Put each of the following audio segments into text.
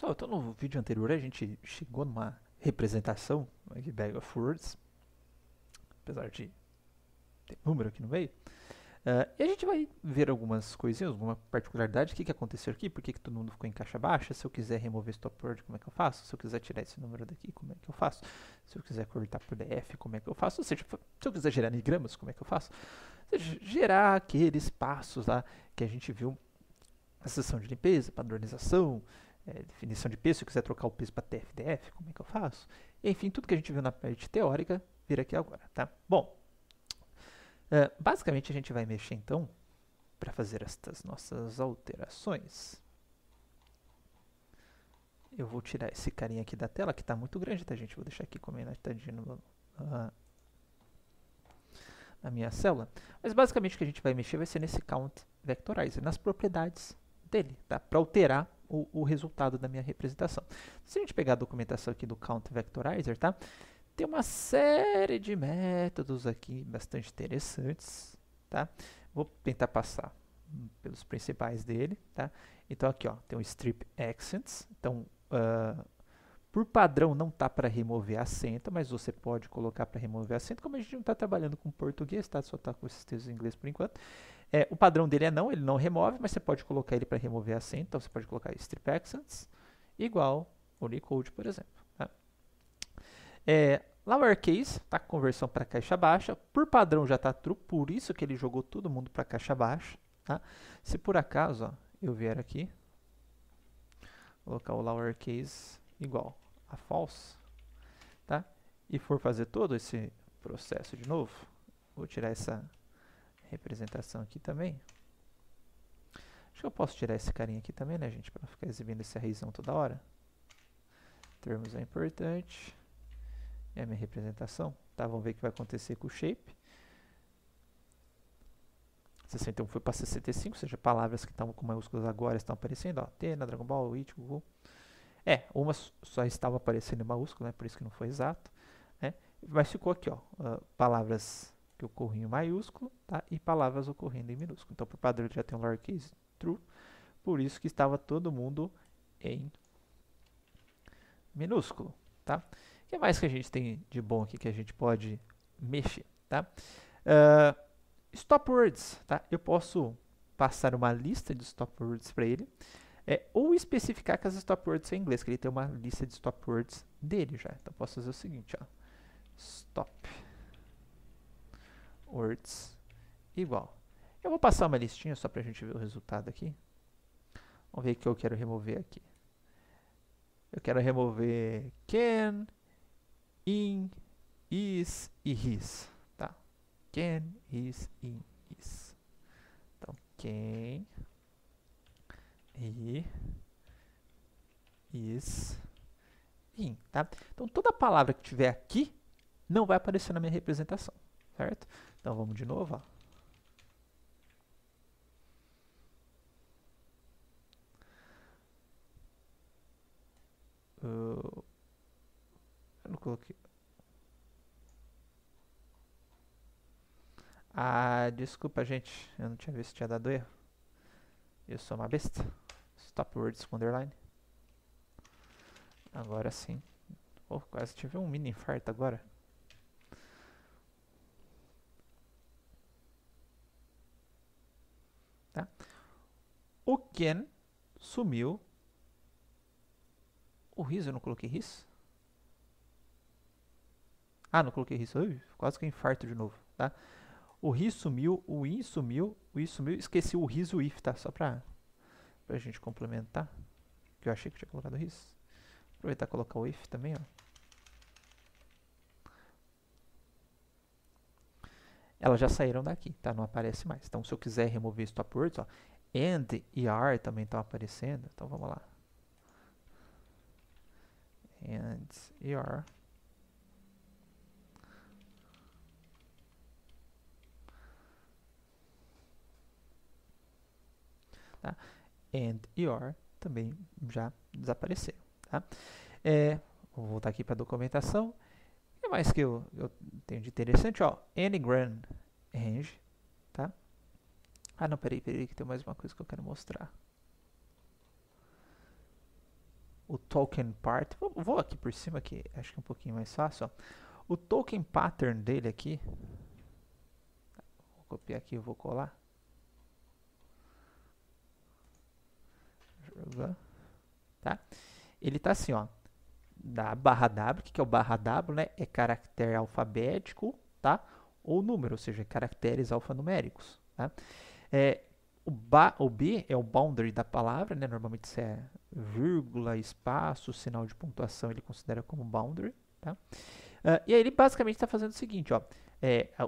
Pessoal, então no vídeo anterior a gente chegou numa representação de Bag of Words, apesar de ter número aqui no meio. E a gente vai ver algumas coisinhas, alguma particularidade, o que aconteceu aqui, por que todo mundo ficou em caixa baixa, se eu quiser remover stop word, como é que eu faço, se eu quiser tirar esse número daqui, como é que eu faço, se eu quiser cortar PDF, como é que eu faço, ou seja, se eu quiser gerar anigramas, como é que eu faço, ou seja, gerar aqueles passos lá que a gente viu na sessão de limpeza, padronização, definição de peso, se eu quiser trocar o peso para TFDF, como é que eu faço? Enfim, tudo que a gente viu na parte teórica, vira aqui agora, tá? Bom, basicamente a gente vai mexer então para fazer estas nossas alterações. Eu vou tirar esse carinha aqui da tela, que está muito grande, tá, gente? Vou deixar aqui comentadinho na minha célula. Mas basicamente o que a gente vai mexer vai ser nesse count vectorizer, nas propriedades dele, tá? Para alterar o resultado da minha representação. Se a gente pegar a documentação aqui do count vectorizer, tá? Tem uma série de métodos aqui bastante interessantes, tá? Vou tentar passar pelos principais dele, tá? Então aqui, ó, tem o strip accents. Então, por padrão não tá para remover acento, mas você pode colocar para remover acento. Como a gente não está trabalhando com português, tá? Só está com esses textos em inglês por enquanto. O padrão dele é não, ele não remove, mas você pode colocar ele para remover acento. Então você pode colocar strip accents igual Unicode, por exemplo. Tá? Lowercase, tá com conversão para caixa baixa. Por padrão já está true, por isso que ele jogou todo mundo para caixa baixa. Tá? Se por acaso ó, eu vier aqui, colocar o lowercase igual a false, tá? E for fazer todo esse processo de novo, vou tirar essa representação aqui também. Acho que eu posso tirar esse carinha aqui também, né, gente? Para não ficar exibindo esse arrayzão toda hora. Termos é importante. E a minha representação, tá? Vamos ver o que vai acontecer com o shape. 61 foi para 65, ou seja, palavras que estavam com maiúsculas agora estão aparecendo. Ó, Atena, Dragon Ball, It, Google. Uma só estava aparecendo em maiúsculo, né? Por isso que não foi exato. Né? Mas ficou aqui, ó, palavras que ocorriam em maiúsculo, tá? E palavras ocorrendo em minúsculo. Então, por padrão, ele já tem um lowercase true, por isso que estava todo mundo em minúsculo, tá? O que mais que a gente tem de bom aqui que a gente pode mexer, tá? Stop words, tá? Eu posso passar uma lista de stop words para ele, ou especificar que as stop words são em inglês, que ele tem uma lista de stop words dele já. Então, posso fazer o seguinte, ó. Stop words igual. Eu vou passar uma listinha só para a gente ver o resultado aqui. Vamos ver o que eu quero remover aqui. Eu quero remover can, in, is e his. Tá? Can, is, in, is. Então, can, e, is, in. Tá? Então, toda palavra que tiver aqui não vai aparecer na minha representação. Certo? Então, vamos de novo. Ó. Eu não coloquei. Desculpa, gente. Eu não tinha visto que tinha dado erro. Eu sou uma besta. Stop words com underline. Agora sim. Quase tive um mini infarto agora. Tá? O can sumiu. O his, eu não coloquei his? Não coloquei his. Ui, quase que eu infarto de novo. Tá? O his sumiu, o in sumiu, o i sumiu. Esqueci o his e o if, tá? Só pra gente complementar. Que eu achei que tinha colocado o his. Aproveitar e colocar o if também, ó. Elas já saíram daqui, tá? Não aparece mais. Então, se eu quiser remover stop words, ó, and e are também estão aparecendo. Então, vamos lá. And e are. Tá? And e are também já desapareceram. Tá? Vou voltar aqui para a documentação. O que mais que eu tenho de interessante? Ó, Anagram range. Tá? Não, peraí, que tem mais uma coisa que eu quero mostrar. o token part. Vou aqui por cima, que acho que é um pouquinho mais fácil. Ó. O token pattern dele aqui. Vou copiar aqui e vou colar. Tá? Ele tá assim, ó. Da barra W, o que é o barra W, né? É caractere alfabético, tá? Ou número, ou seja, caracteres alfanuméricos, tá? O B é o boundary da palavra, né? Normalmente isso é vírgula, espaço, sinal de pontuação, ele considera como boundary, tá? E aí ele basicamente está fazendo o seguinte, ó.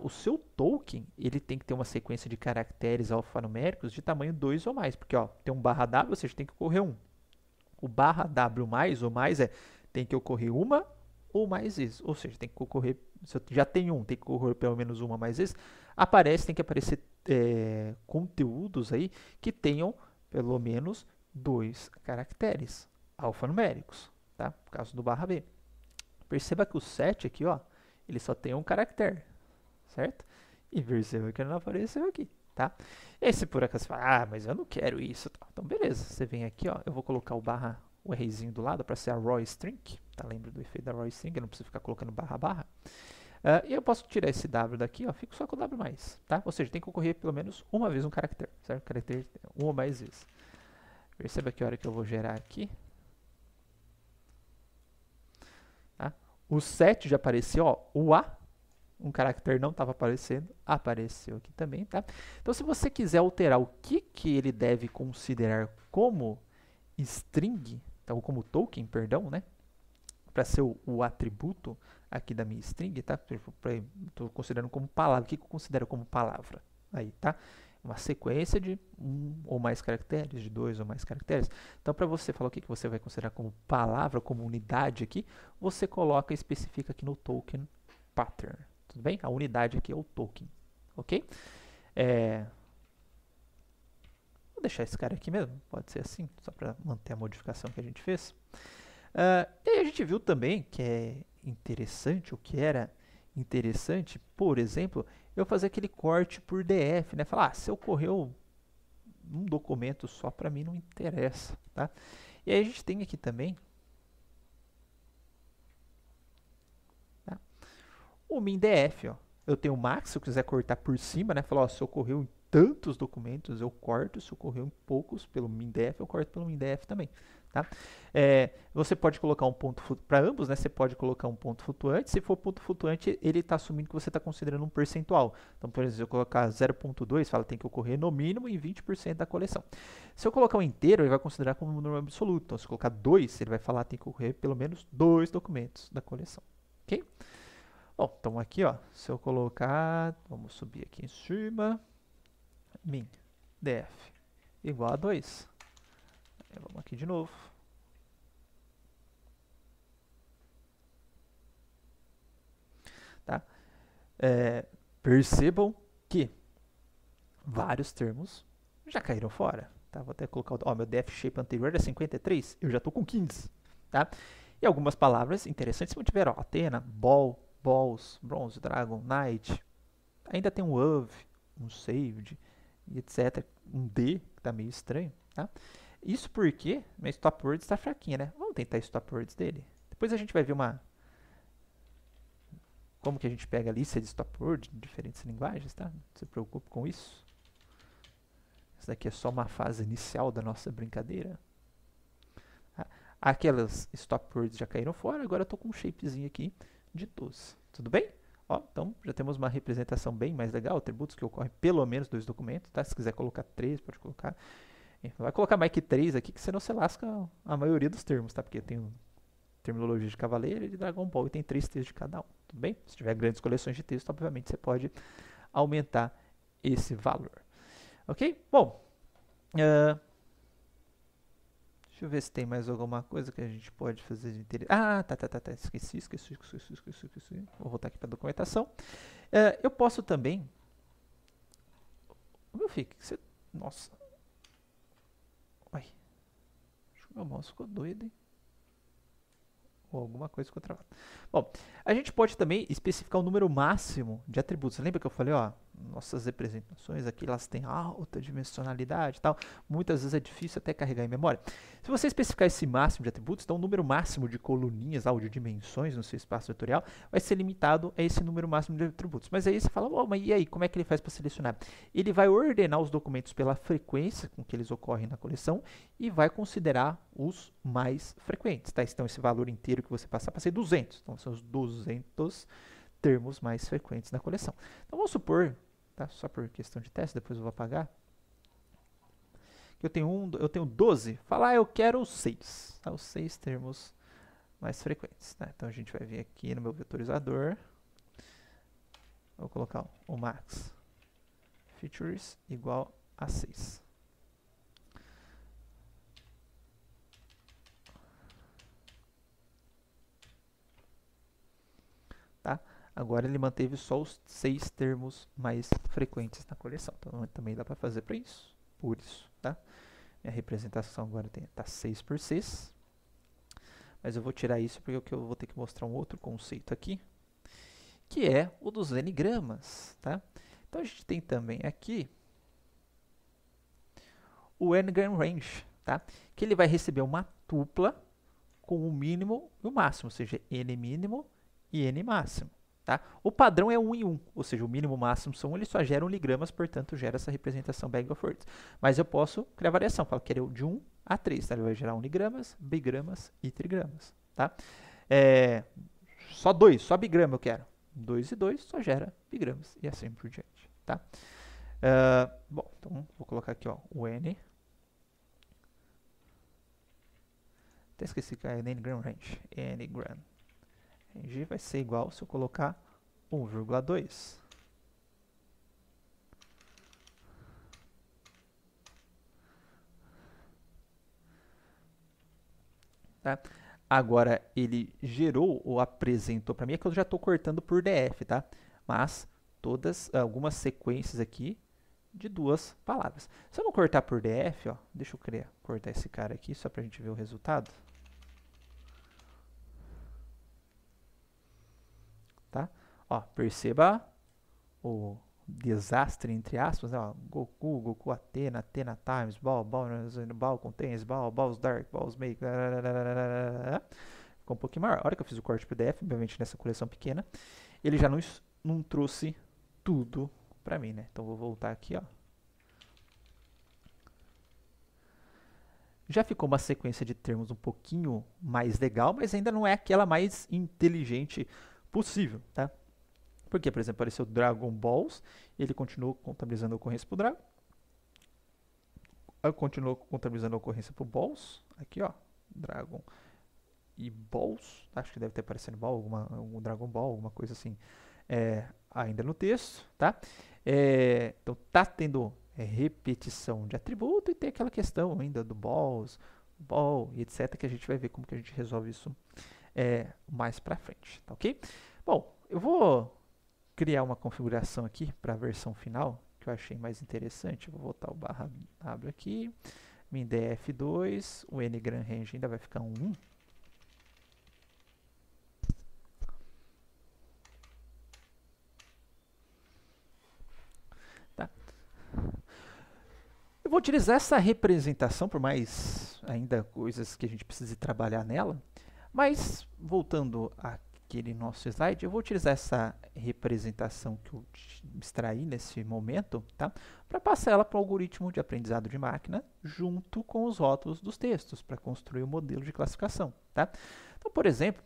O seu token, ele tem que ter uma sequência de caracteres alfanuméricos de tamanho 2 ou mais, porque ó, tem um barra W, ou seja, tem que ocorrer 1. O barra W mais ou mais tem que ocorrer uma ou mais vezes, ou seja, tem que ocorrer, se eu já tem tem que ocorrer pelo menos uma ou mais vezes, tem que aparecer conteúdos aí que tenham pelo menos 2 caracteres alfanuméricos, tá? No caso do barra B. Perceba que o 7 aqui, ó, ele só tem um caractere, certo? E perceba que ele não apareceu aqui, tá? E aí se por acaso você fala, mas eu não quero isso, tá? Então beleza, você vem aqui, ó, eu vou colocar o Rzinho do lado para ser a raw string, tá? Lembra do efeito da raw string, eu não preciso ficar colocando barra barra. E eu posso tirar esse W daqui, ó, fico só com o W+, tá? Ou seja, tem que ocorrer pelo menos uma vez um caractere, certo? Caractere uma ou mais vezes. Perceba que a hora que eu vou gerar aqui, tá? O 7 já apareceu, ó, o A, um caractere não estava aparecendo, apareceu aqui também, tá? Então, se você quiser alterar o que ele deve considerar como string, então, como token, perdão, né? Para ser o atributo aqui da minha string, tá? Estou considerando como palavra. O que eu considero como palavra? Aí, tá? Uma sequência de 1 ou mais caracteres, de 2 ou mais caracteres. Então, para você falar o que você vai considerar como palavra, como unidade aqui, você coloca e especifica aqui no token pattern. Tudo bem? A unidade aqui é o token. Ok? Vou deixar esse cara aqui mesmo. Pode ser assim, só para manter a modificação que a gente fez. E aí a gente viu também que é interessante, o que era interessante, por exemplo, eu fazer aquele corte por DF, né? Falar, se ocorreu um documento só, para mim não interessa, tá? E aí a gente tem aqui também, tá? O MinDF, ó. Eu tenho o max, se eu quiser cortar por cima, né? Falar, ó, se ocorreu em tantos documentos, eu corto. Se ocorreu em poucos, pelo MinDF, eu corto pelo MinDF também, tá? Você pode colocar um ponto para ambos, né? Você pode colocar um ponto flutuante. Se for ponto flutuante, ele está assumindo que você está considerando um percentual. Então, por exemplo, se eu colocar 0.2, fala que tem que ocorrer no mínimo em 20% da coleção. Se eu colocar um inteiro, ele vai considerar como um número absoluto. Então, se eu colocar 2, ele vai falar que tem que ocorrer pelo menos 2 documentos da coleção. Ok? Bom, então aqui, ó, se eu colocar, vamos subir aqui em cima, min df igual a 2. Vamos aqui de novo. Tá? Percebam que vários termos já caíram fora. Tá? Vou até colocar, ó, meu def shape anterior era 53, eu já estou com 15. Tá? E algumas palavras interessantes se mantiveram, ó, Athena, ball, balls, bronze, dragon, knight. Ainda tem um of, um saved, etc. Um d, que está meio estranho. Tá? Isso porque minha stop words está fraquinha, né? Vamos tentar stop words dele. Depois a gente vai ver como que a gente pega a lista de stop words em diferentes linguagens, tá? Não se preocupe com isso. Isso daqui é só uma fase inicial da nossa brincadeira. Aquelas stop words já caíram fora, agora eu estou com um shapezinho aqui de 12. Tudo bem? Ó, então, já temos uma representação bem mais legal, atributos que ocorrem pelo menos 2 documentos, tá? Se quiser colocar 3, pode colocar. Vai colocar mais que 3 aqui, que senão você lasca a maioria dos termos, tá? Porque tem terminologia de cavaleiro e de Dragon Ball e tem 3 textos de cada um, tudo bem? Se tiver grandes coleções de texto, obviamente você pode aumentar esse valor. Ok? Bom, deixa eu ver se tem mais alguma coisa que a gente pode fazer de interesse. Tá. Esqueci. Vou voltar aqui para a documentação. Eu posso também... Meu filho, você... Nossa. Ai. Acho que meu mouse ficou doido, hein? Ou alguma coisa ficou travada. Bom, a gente pode também especificar o número máximo de atributos. Lembra que eu falei, ó, nossas representações aqui, elas têm alta dimensionalidade e tal, muitas vezes é difícil até carregar em memória. Se você especificar esse máximo de atributos, então o número máximo de coluninhas, ou de dimensões no seu espaço vetorial, vai ser limitado a esse número máximo de atributos. Mas aí você fala, oh, mas e aí, como é que ele faz para selecionar? Ele vai ordenar os documentos pela frequência com que eles ocorrem na coleção e vai considerar os mais frequentes. Tá? Então esse valor inteiro que você passar para ser 200, então são os 200 termos mais frequentes na coleção. Então vamos supor, tá? Só por questão de teste, depois eu vou apagar, que eu tenho 12, falar eu quero os 6, tá? Os 6 termos mais frequentes. Tá? Então a gente vai vir aqui no meu vetorizador, vou colocar o max features igual a 6. Tá? Agora ele manteve só os 6 termos mais frequentes na coleção. Então também dá para fazer para isso, por isso. Tá? Minha representação agora está 6 por 6. Mas eu vou tirar isso porque eu vou ter que mostrar um outro conceito aqui, que é o dos n-gramas. Tá? Então a gente tem também aqui o n-gram range, tá? Que ele vai receber uma tupla com o mínimo e o máximo, ou seja, n mínimo e n máximo. Tá? O padrão é 1 em 1, ou seja, o mínimo e o máximo são 1, ele só gera unigramas, portanto gera essa representação bag of words. Mas eu posso criar variação, falo que quero de 1 a 3, tá? Ele vai gerar unigramas, bigramas e trigramas. Tá? Só 2, só bigrama eu quero. 2 e 2 só gera bigramas e assim por diante. Tá? Bom, então vou colocar aqui ó, o n. Até esqueci que é n-gram range. N-gram range vai ser igual se eu colocar 1,2. Tá? Agora, ele gerou ou apresentou para mim, é que eu já estou cortando por DF, tá? Mas algumas sequências aqui de 2 palavras. Se eu não cortar por DF, ó, deixa eu cortar esse cara aqui só para a gente ver o resultado. Tá? Ó, perceba o desastre, entre aspas, né? Ó, Goku, Athena, Athena Times, Ball Contains, Balls Dark, Balls Make, ficou um pouquinho maior. A hora que eu fiz o corte PDF, obviamente nessa coleção pequena, ele já não trouxe tudo pra mim, né? Então vou voltar aqui, ó. Já ficou uma sequência de termos um pouquinho mais legal, mas ainda não é aquela mais inteligente possível, tá? Porque, por exemplo, apareceu Dragon Balls, ele continuou contabilizando a ocorrência para o Dragon. Continuou contabilizando a ocorrência para o Balls. Aqui, ó, Dragon e Balls. Acho que deve ter aparecido Ball, um Dragon Ball, alguma coisa assim, ainda no texto, tá? Então, tá tendo repetição de atributo e tem aquela questão ainda do Balls, Ball e etc, que a gente vai ver como que a gente resolve isso mais pra frente, tá ok? Bom, eu vou criar uma configuração aqui para a versão final, que eu achei mais interessante. Vou botar o barra W aqui, MinDF2, o n-gram range ainda vai ficar um 1. Tá? Eu vou utilizar essa representação, por mais ainda coisas que a gente precise trabalhar nela, mas voltando aquele nosso slide, eu vou utilizar essa representação que eu extraí nesse momento, tá? Para passar ela para o algoritmo de aprendizado de máquina junto com os rótulos dos textos, para construir o modelo de classificação, tá? Então, por exemplo,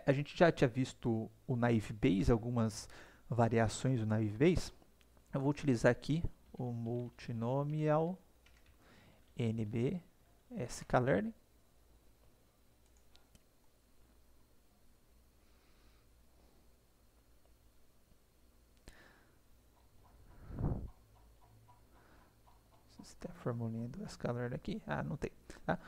a gente já tinha visto o Naive Bayes, algumas variações do Naive Bayes. Eu vou utilizar aqui o Multinomial NB sklearning. Se tem a formulinha do sklearning aqui. Ah, não tem. Tá?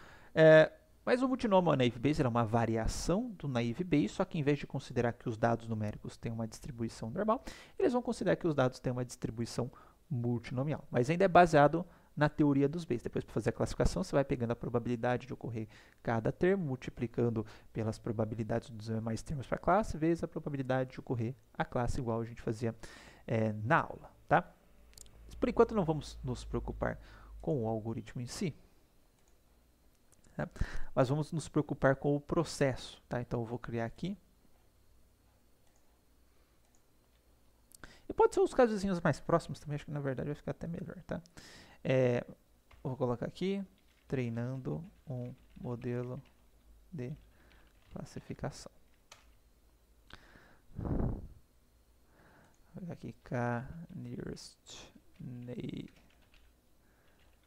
Mas o Multinomial Naive Bayes é uma variação do Naive Bayes, só que em vez de considerar que os dados numéricos têm uma distribuição normal, eles vão considerar que os dados têm uma distribuição multinomial. Mas ainda é baseado na teoria dos Bayes. Depois, para fazer a classificação, você vai pegando a probabilidade de ocorrer cada termo, multiplicando pelas probabilidades dos demais termos para a classe, vezes a probabilidade de ocorrer a classe, igual a gente fazia na aula, tá? Mas por enquanto não vamos nos preocupar com o algoritmo em si, tá? Mas vamos nos preocupar com o processo, tá? Então eu vou criar aqui. E pode ser os casozinhos mais próximos também, acho que na verdade vai ficar até melhor, tá? Vou colocar aqui, treinando um modelo de classificação. Vou pegar aqui nearest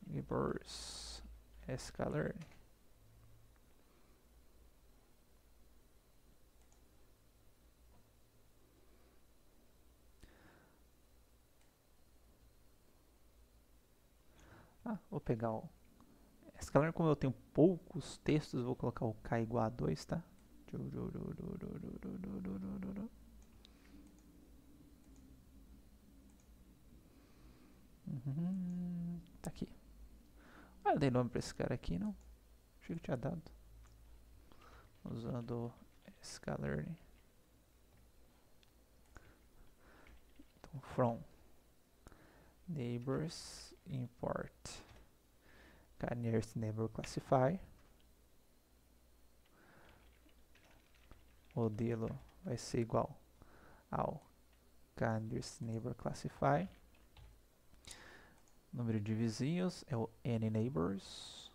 neighbors sklearn. Vou pegar o sklearn, como eu tenho poucos textos, vou colocar o k igual a 2, tá? Tá aqui. Eu dei nome pra esse cara aqui, não? Achei que tinha dado. Usando sklearn. Então, from neighbors import nearest neighbor classify. Modelo vai ser igual ao nearest neighbor classify. Número de vizinhos é o n neighbors.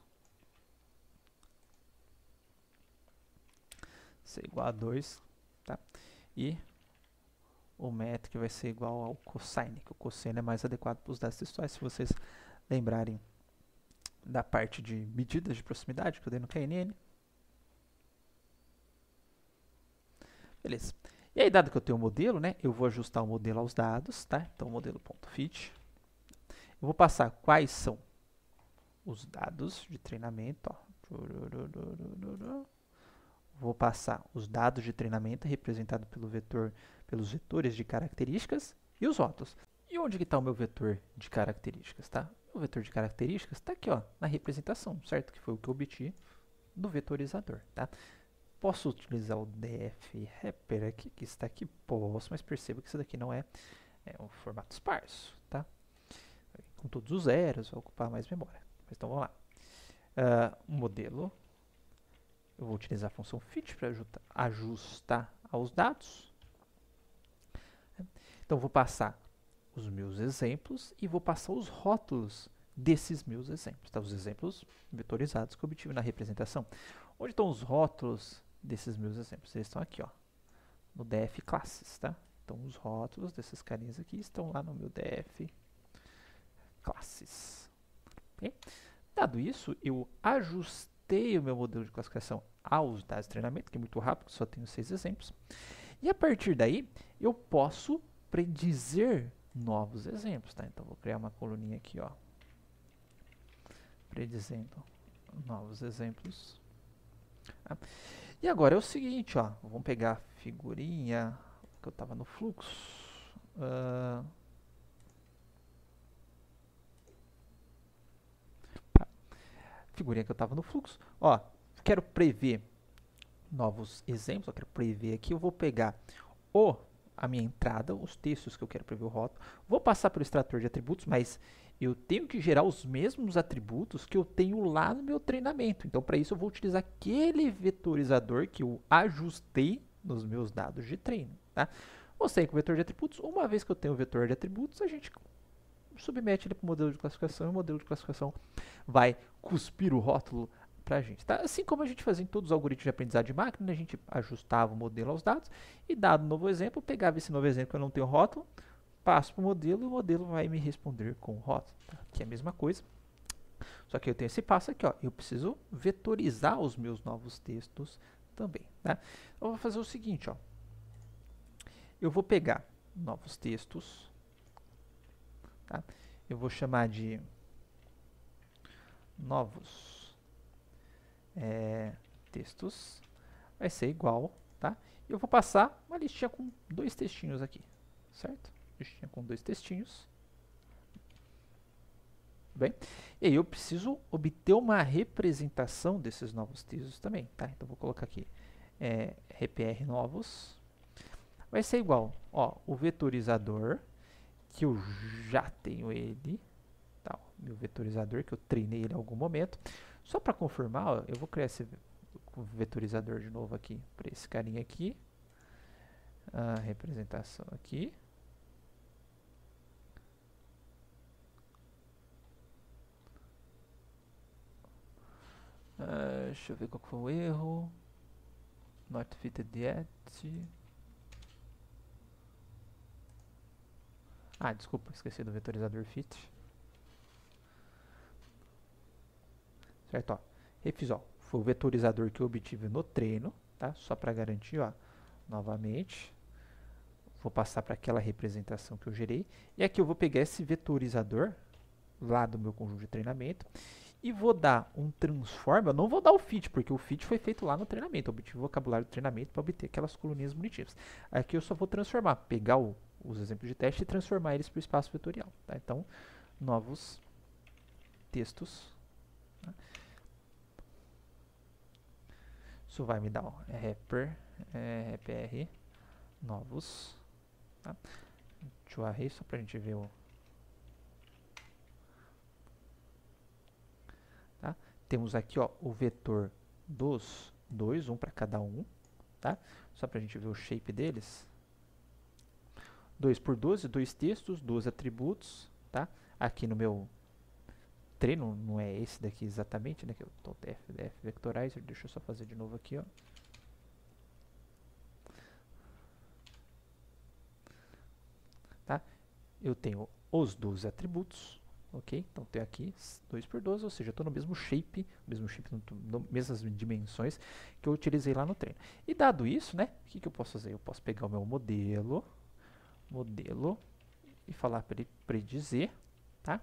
Ser igual a 2, tá? E o métrico vai ser igual ao cosine, que o cosseno é mais adequado para os dados textuais. Se vocês lembrarem da parte de medidas de proximidade que eu dei no KNN. Beleza. E aí, dado que eu tenho um modelo, né, eu vou ajustar o modelo aos dados, tá? Então, modelo.fit. Eu vou passar quais são os dados de treinamento, ó. Vou passar os dados de treinamento representados pelos vetores de características e os rótulos. E onde que está o meu vetor de características, tá? O vetor de características está aqui, ó, na representação, certo? Que foi o que eu obti do vetorizador, tá? Posso utilizar o df-wrapper aqui, que está aqui? Posso, mas perceba que isso daqui não é um formato esparso, tá? Com todos os zeros, vai ocupar mais memória. Mas então vamos lá. Modelo. Eu vou utilizar a função fit para ajustar aos dados. Então vou passar os meus exemplos e vou passar os rótulos desses meus exemplos, tá? Os exemplos vetorizados que eu obtive na representação. Onde estão os rótulos desses meus exemplos? Eles estão aqui, ó, no df classes, tá? Então os rótulos desses carinhas aqui estão lá no meu df classes. Okay? Dado isso, eu ajustei o meu modelo de classificação aos dados de treinamento, que é muito rápido, só tenho 6 exemplos. E a partir daí, eu posso predizer novos exemplos, tá? Então, vou criar uma coluninha aqui, ó, predizendo novos exemplos. Tá? E agora é o seguinte, ó, vamos pegar a figurinha que eu estava no fluxo. Figurinha que eu estava no fluxo. Ó, quero prever novos exemplos, eu quero prever aqui, eu vou pegar a minha entrada, os textos que eu quero prever o rótulo, vou passar pelo extrator de atributos, mas eu tenho que gerar os mesmos atributos que eu tenho lá no meu treinamento. Então, para isso, eu vou utilizar aquele vetorizador que eu ajustei nos meus dados de treino. Tá? Vou sair com o vetor de atributos. Uma vez que eu tenho o vetor de atributos, a gente submete ele para o modelo de classificação e o modelo de classificação vai cuspir o rótulo para a gente. Tá? Assim como a gente fazia em todos os algoritmos de aprendizado de máquina, a gente ajustava o modelo aos dados e, dado um novo exemplo, pegava esse novo exemplo que eu não tenho rótulo, passo para o modelo e o modelo vai me responder com o rótulo. Tá? Aqui é a mesma coisa, só que eu tenho esse passo aqui, ó, eu preciso vetorizar os meus novos textos também. Tá? Então, eu vou fazer o seguinte, ó, eu vou pegar novos textos, tá? Eu vou chamar de novos textos, vai ser igual, tá? E eu vou passar uma listinha com 2 textinhos aqui, certo? Listinha com 2 textinhos. Bem, e aí eu preciso obter uma representação desses novos textos também, tá? Então vou colocar aqui repr novos, vai ser igual, ó, o vetorizador que eu já tenho ele, tá? Meu vetorizador, que eu treinei ele em algum momento. Só para confirmar, ó, eu vou criar esse vetorizador de novo aqui para esse carinha aqui. A representação aqui. Deixa eu ver qual foi o erro. Not fitted yet. Desculpa, esqueci do vetorizador fit. Certo, ó. Refiz, ó. Foi o vetorizador que eu obtive no treino, tá? Só para garantir, ó. Novamente. Vou passar para aquela representação que eu gerei. E aqui eu vou pegar esse vetorizador lá do meu conjunto de treinamento e vou dar um transform. Eu não vou dar o fit, porque o fit foi feito lá no treinamento. Eu obtive o vocabulário do treinamento para obter aquelas coluninhas bonitinhas. Aqui eu só vou transformar, pegar os exemplos de teste e transformar eles para o espaço vetorial. Tá? Então, novos textos. Tá? Isso vai me dar repr novos. Tá? To array, só para a gente ver o... Tá? Temos aqui, ó, o vetor dos dois, um para cada um, tá? Só para a gente ver o shape deles. 2 por 12, 2 textos, 12 atributos, tá? Aqui no meu treino, não é esse daqui exatamente, né? Que eu tô df vectorizer, deixa eu só fazer de novo aqui, ó. Tá? Eu tenho os 12 atributos, ok? Então tenho aqui 2 por 12, ou seja, eu estou no mesmo shape, mesmas dimensões que eu utilizei lá no treino. E dado isso, né? O que eu posso fazer? Eu posso pegar o meu modelo e falar para ele predizer, tá?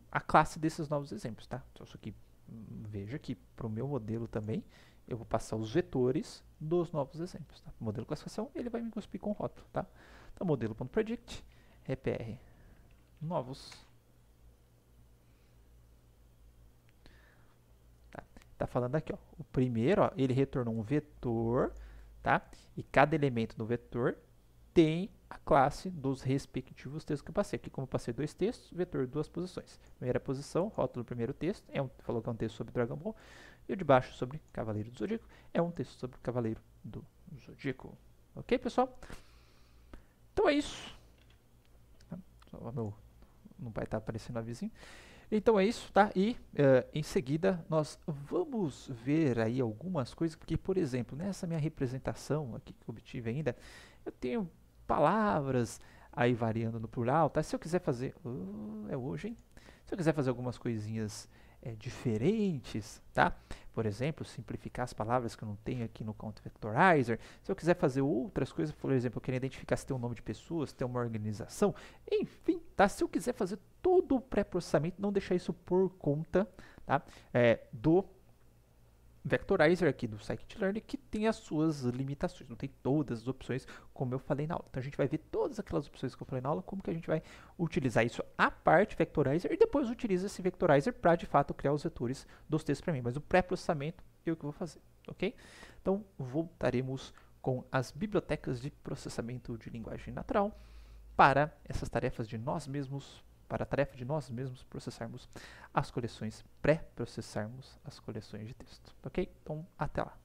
A classe desses novos exemplos, tá? Então, isso aqui, veja que para o meu modelo também, eu vou passar os vetores dos novos exemplos, tá? O modelo classificação, ele vai me cuspir com rótulo, tá? Então, modelo.predict, repr novos. Tá falando aqui, ó. O primeiro, ó, ele retornou um vetor, tá? E cada elemento do vetor tem a classe dos respectivos textos que eu passei. Aqui, como eu passei 2 textos, vetor 2 posições. Primeira posição, rótulo do primeiro texto, falou que é um texto sobre Dragon Ball. E o de baixo sobre Cavaleiro do Zodíaco é um texto sobre Cavaleiro do Zodíaco. Ok, pessoal? Então é isso. Não vai estar aparecendo avisinho. Então é isso, tá? E em seguida nós vamos ver aí algumas coisas, porque, por exemplo, nessa minha representação aqui que eu obtive ainda, eu tenho palavras aí variando no plural, tá? Se eu quiser fazer... é hoje, hein? Se eu quiser fazer algumas coisinhas diferentes, tá? Por exemplo, simplificar as palavras que eu não tenho aqui no Count Vectorizer. Se eu quiser fazer outras coisas, por exemplo, eu quero identificar se tem um nome de pessoas, se tem uma organização, enfim, tá? Se eu quiser fazer todo o pré-processamento, não deixar isso por conta, tá? Do Vectorizer aqui do Scikit-Learn, que tem as suas limitações, não tem todas as opções como eu falei na aula. Então a gente vai ver todas aquelas opções que eu falei na aula, como que a gente vai utilizar isso à parte Vectorizer e depois utiliza esse Vectorizer para de fato criar os vetores dos textos para mim. Mas o pré-processamento eu que vou fazer, ok? Então voltaremos com as bibliotecas de processamento de linguagem natural para essas tarefas de nós mesmos, para a tarefa de nós mesmos processarmos as coleções, pré-processarmos as coleções de texto, ok? Então, até lá.